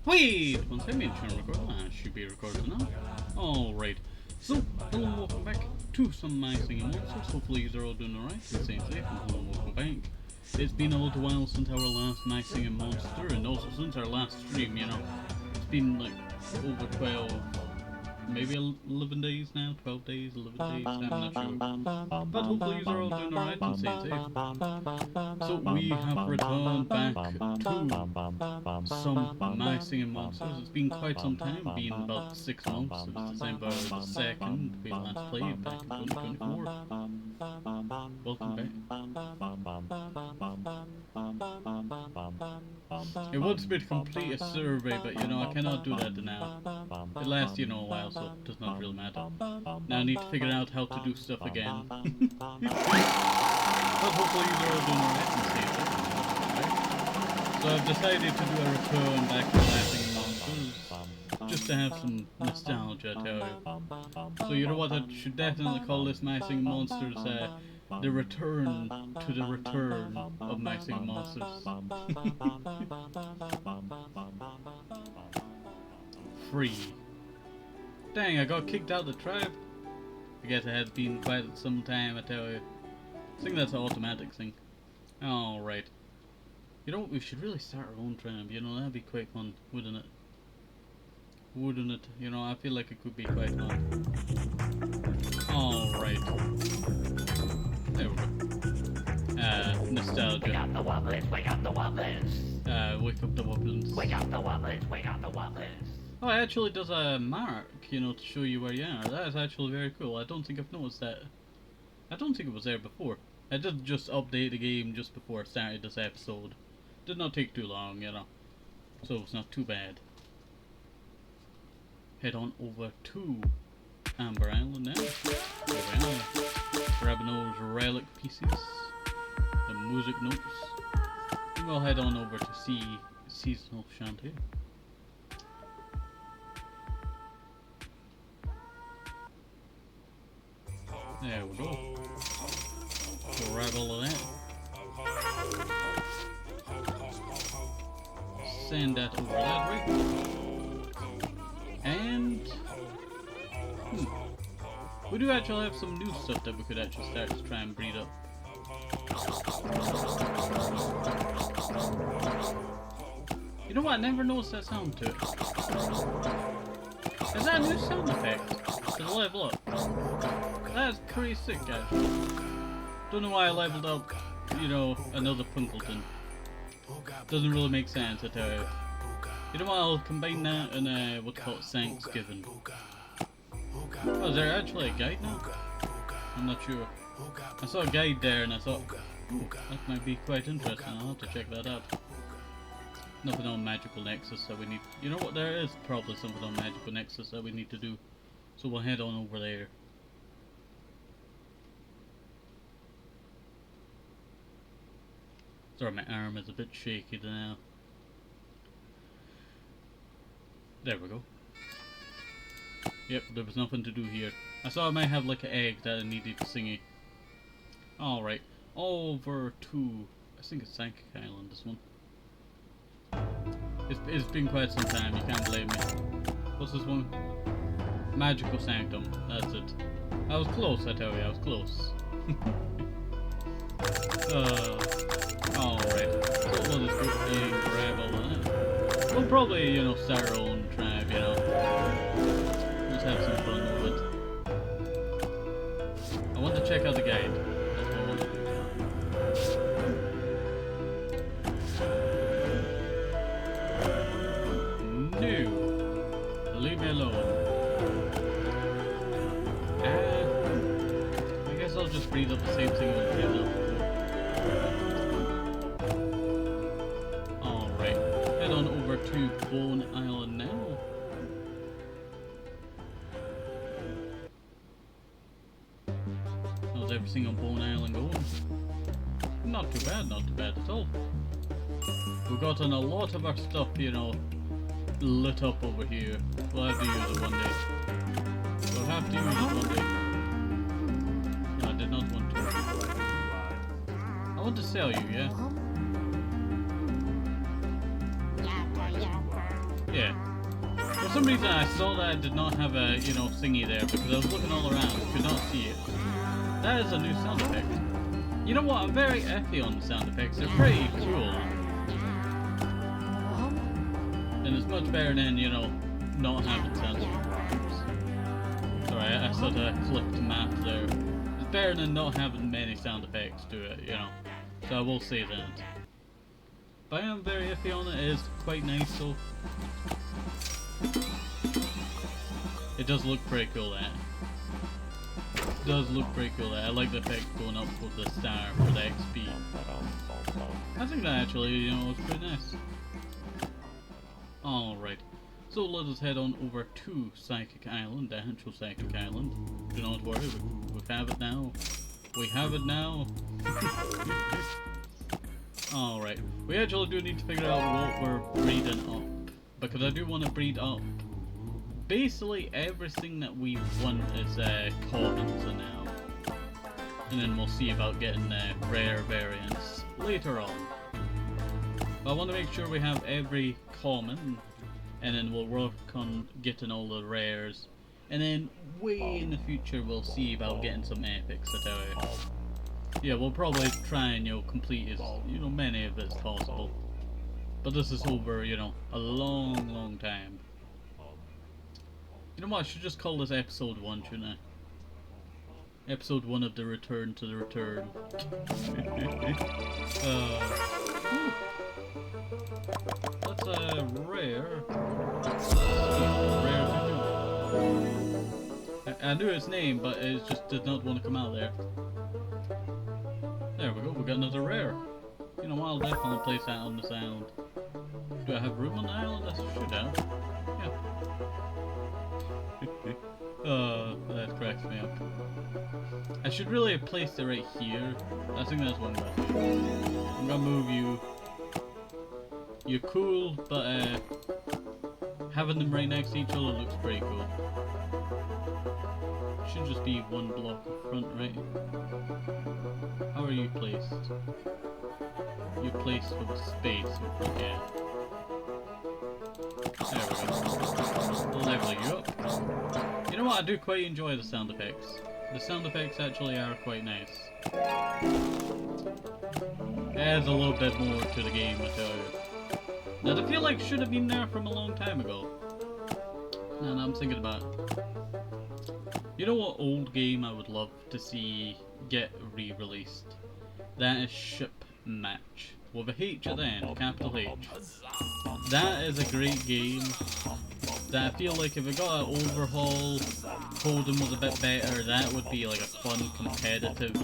Wait! One second, make sure I'm recording. I should be recording now. Alright. So, hello and welcome back to some My Singing Monsters. Hopefully you are all doing alright. You're staying safe and hello and welcome back. It's been a little while since our last My Singing Monster, and also since our last stream, you know. It's been like over 12, maybe 11 days now, 12 days, 11 days, I'm not sure. But hopefully you are all doing alright and staying safe. So we have returned back to some My Singing Monsters. It's been quite some time, been about 6 months since December the 2nd we last played back in 2024. Welcome back. It wants me to complete a survey, but you know, I cannot do that now. It lasts, you know, a while, so it does not really matter. Now I need to figure out how to do stuff again. But hopefully you're all doing alright and safe. Right? So I've decided to do a return back to My Singing Monsters, just to have some nostalgia, I tell you. So you know what, I should definitely call this My Singing Monsters, the return to the return of My Singing Monsters. Free. Dang, I got kicked out of the tribe. I guess it had been quite some time, I tell you. I think that's an automatic thing. Alright. You know what, we should really start our own tribe, you know, that'd be quite fun, wouldn't it? Wouldn't it? You know, I feel like it could be quite fun. Alright. There we go. Nostalgia. Wake up the wobblers, wake up the wobblers. Wake up the wobblins. Wake up the wobblers, wake up the wobblers. Oh, it actually does a mark, you know, to show you where you are. That is actually very cool. I don't think I've noticed that. I don't think it was there before. I did just update the game just before I started this episode. Did not take too long, you know. So it's not too bad. Head on over to Amber Island now. There we are. Grabbing those relic pieces. The music notes. And we'll head on over to see Seasonal Shanty. There we go. Grab all of that. Send that over that way. And we do actually have some new stuff that we could actually start to try and breed up. You know what? I never noticed that sound to it. Is that a new sound effect? To level up. That's pretty sick, guys. Don't know why I leveled up, you know, another Punkleton. Doesn't really make sense, I tell you. You know what, I'll combine that and what's called Thanksgiving. Oh, is there actually a guide now? I'm not sure. I saw a guide there and I thought, ooh, that might be quite interesting, I'll have to check that out. Nothing on Magical Nexus that we need. You know what, there is probably something on Magical Nexus that we need to do. So we'll head on over there. Sorry, my arm is a bit shaky now. There we go. Yep, there was nothing to do here. I saw I might have like an egg that I needed to thingy. Alright, over to, I think it's Psychic Island, this one. It's been quite some time, you can't blame me. What's this one? Magical Sanctum, that's it. I was close, I tell you, I was close. Alright, so we'll just go and grab all of that. We'll probably, you know, start our own tribe, you know. Just have some fun with it. I want to check out the guide. That's what I want to do. No! Leave me alone. I guess I'll just breathe up the same thing we did before. Alright, head on over to Bone Island now. How's everything on Bone Island going? Not too bad at all. We've gotten a lot of our stuff, you know, lit up over here. We'll have to use it one day. We'll have to use it one day. No, I did not want to. I want to sell you, yeah? Yeah. For some reason I saw that I did not have a, you know, thingy there because I was looking all around, could not see it. That is a new sound effect. You know what, I'm very iffy on the sound effects, they're pretty cool. And it's much better than, you know, not having sound effects. Sorry, I sort of flipped the map there. It's better than not having many sound effects to it, you know. So I will say that. But I am very iffy on it, it is quite nice, so... It does look pretty cool, that. It does look pretty cool, that. I like the effect going up with the star for the XP. I think that actually, you know, was pretty nice. Alright, so let us head on over to Psychic Island, the actual Psychic Island. Do not worry, we have it now. We have it now. Alright, we actually do need to figure out what we're breeding up. Because I do want to breed up. Basically everything that we want is commons now. And then we'll see about getting rare variants later on. But I want to make sure we have every common, and then we'll work on getting all the rares. And then way in the future we'll see about getting some epics, I tell you. Yeah, we'll probably try and, you know, complete as, you know, many of it as possible. But this is over, you know, a long, long time. You know what, I should just call this episode 1, shouldn't I? Episode 1 of the Return to the Return. That's rare. I knew its name, but it just did not want to come out there. There we go, we got another rare. You know what, I'll definitely place that on this island. Do I have room on the island? I should have. Yeah. That cracks me up. I should really have placed it right here. I think that's what I'm gonna do. I'm gonna move you. You're cool, but having them right next to each other looks pretty cool. Should just be one block up front, right? How are you placed? You're placed with space in front, yeah. There we go. Level you up. You know what, I do quite enjoy the sound effects. The sound effects actually are quite nice. It adds a little bit more to the game, I tell you. That I feel like should have been there from a long time ago. And I'm thinking about it. You know what old game I would love to see get re-released? That is Ship Match. With a H at the end, capital H. That is a great game. That I feel like if it got an overhaul, coding was a bit better, that would be like a fun, competitive,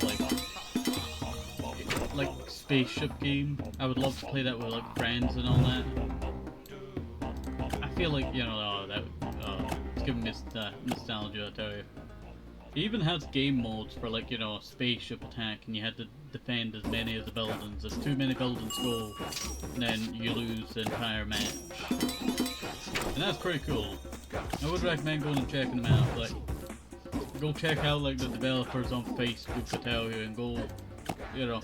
like spaceship game. I would love to play that with like friends and all that. I feel like, you know, it's giving me nostalgia, I tell you. It even has game modes for, like, you know, spaceship attack, and you had to defend as many of the buildings. If too many buildings go, then you lose the entire match. And that's pretty cool. I would recommend going and checking them out. Like, go check out like the developers on Facebook, I tell you, and go, you know,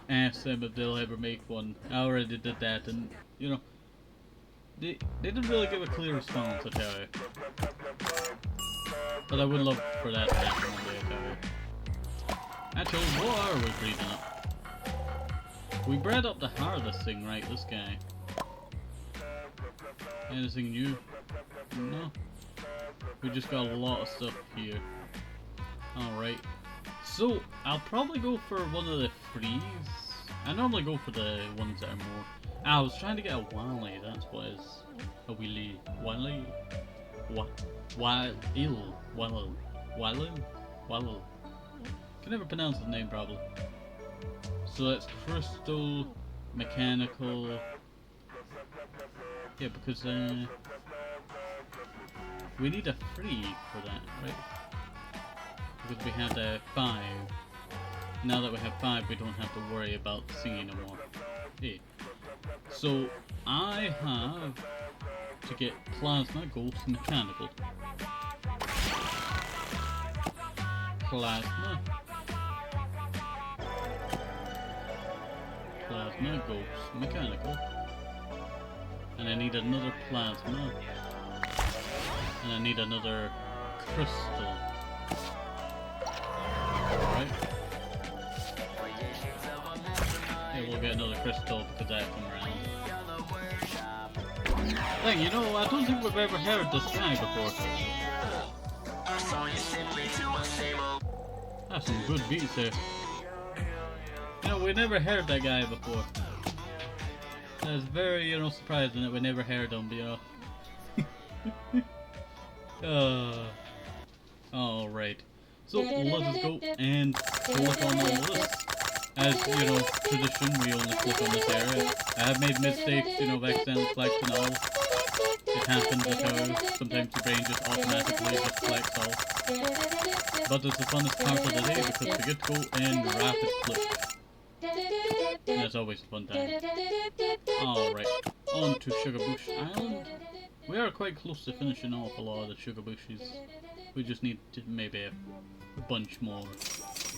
ask them if they'll ever make one. I already did that, and, you know, they didn't really give a clear response, I tell you. But I would love for that to happen one day, I tell you. Actually, what are we breeding up? We bred up the hardest thing, right, this guy. Anything new? No. We just got a lot of stuff here. Alright. So, I'll probably go for one of the frees. I normally go for the ones that are more... I was trying to get a Wally, that's what is. A Willy. Wally? What? Wallow. Can never pronounce his name probably. So that's crystal, mechanical. Yeah, because we need a 3 for that, right? Because we had 5. Now that we have 5, we don't have to worry about singing anymore. Hey. So I have to get plasma, ghost, mechanical. Plasma, ghost, mechanical. And I need another plasma. And I need another crystal. Alright. Yeah, we'll get another crystal because I come around. Dang, you know, I don't think we've ever heard this guy before. That's some good beats there. You know, we never heard that guy before. That's very, you know, surprising that we never heard him, you know. Alright. So, let us go and click on all this. As, you know, tradition, we only click on this area. I have made mistakes, you know, accidentally selecting all. It happens at how sometimes the brain just automatically just selects all. But it's the funnest part of the day because we get to go and rapid click. That's always a fun time. Alright, on to Sugar Bush Island. We are quite close to finishing off a lot of the Sugar Bushes. We just need to maybe a bunch more.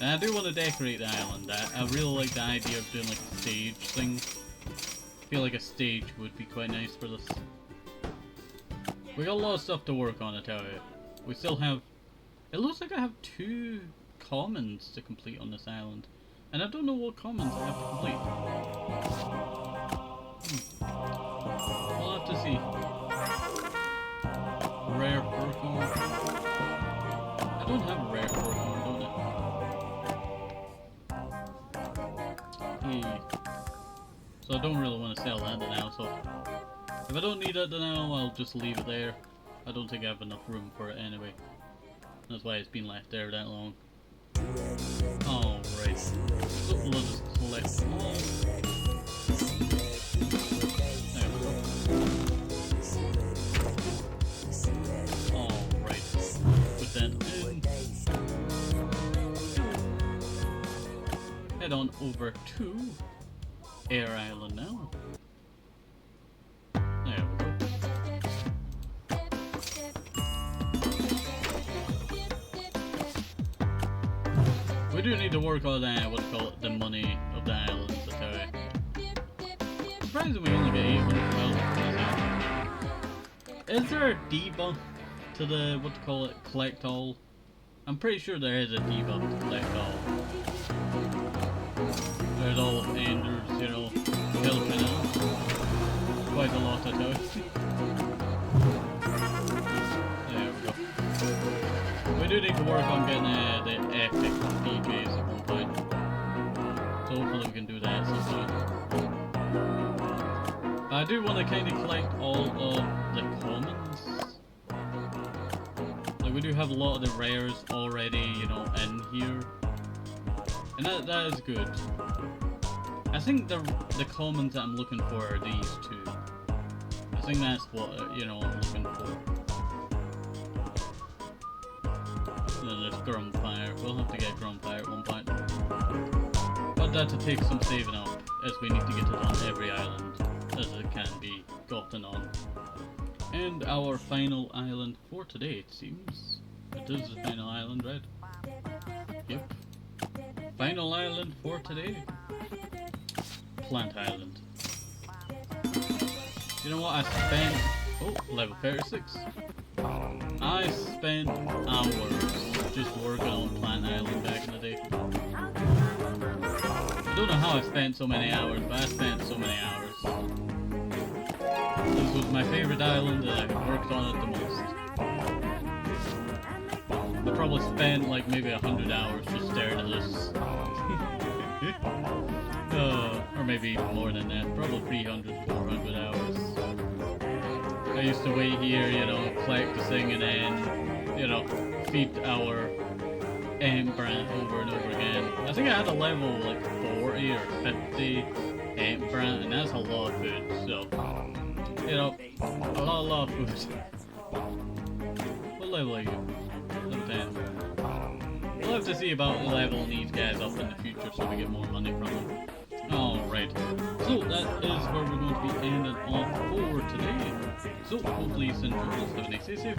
And I do want to decorate the island. I really like the idea of doing like a stage thing. I feel like a stage would be quite nice for this. We got a lot of stuff to work on, I tell you. We still have... It looks like I have 2 commons to complete on this island. And I don't know what commons I have to complete. We'll have to see. Rare Purple. I don't have a rare Purple, don't I? Hey. So I don't really want to sell that now, so... If I don't need it now, I'll just leave it there. I don't think I have enough room for it anyway. That's why it's been left there that long. Alright. So let's collect all. There we go. Alright. Put that in. Head on over to Air Island now. There we go. We do need to work on that, what do you call it, the money of the islands, I tell you. Surprising we only get 800,000 for this island. Is there a debuff to the, what do you call it, collect all? I'm pretty sure there is a debuff to collect all. There's all of Anders, you know, helping out. Quite a lot, I tell you. There we go. We do need to work on getting the epic DJs at one point. So hopefully we can do that sometime. I do want to kind of collect all of the commons. Like we do have a lot of the rares already, you know, in here. And that is good. I think the commons that I'm looking for are these 2. I think that's what, you know, I'm looking for. And then there's Grumfire. We'll have to get Grumfire at one point. But that'll take some saving up, as we need to get it on every island, as it can be gotten on. And our final island for today, it seems. It is the final island, right? Yep. Final island for today. Plant Island. You know what, I spent... Oh, level 36. I spent hours just working on Plant Island back in the day. I don't know how I spent so many hours, but I spent so many hours. This was my favorite island and I worked on it the most. I probably spent like maybe 100 hours just staring at this. Or maybe even more than that, probably 300, 400 hours. I used to wait here, you know, collect the thing and then, you know, feed our Brant over and over again. I think I had a level like 40 or 50 Brant, and that's a lot of food, so, you know, a lot of food. What level are you? Level 10. We'll have to see about leveling these guys up in the future so we get more money from them. Alright, so that is where we're going to be ending off for today. So hopefully you enjoyed this. Have a nice day, safe,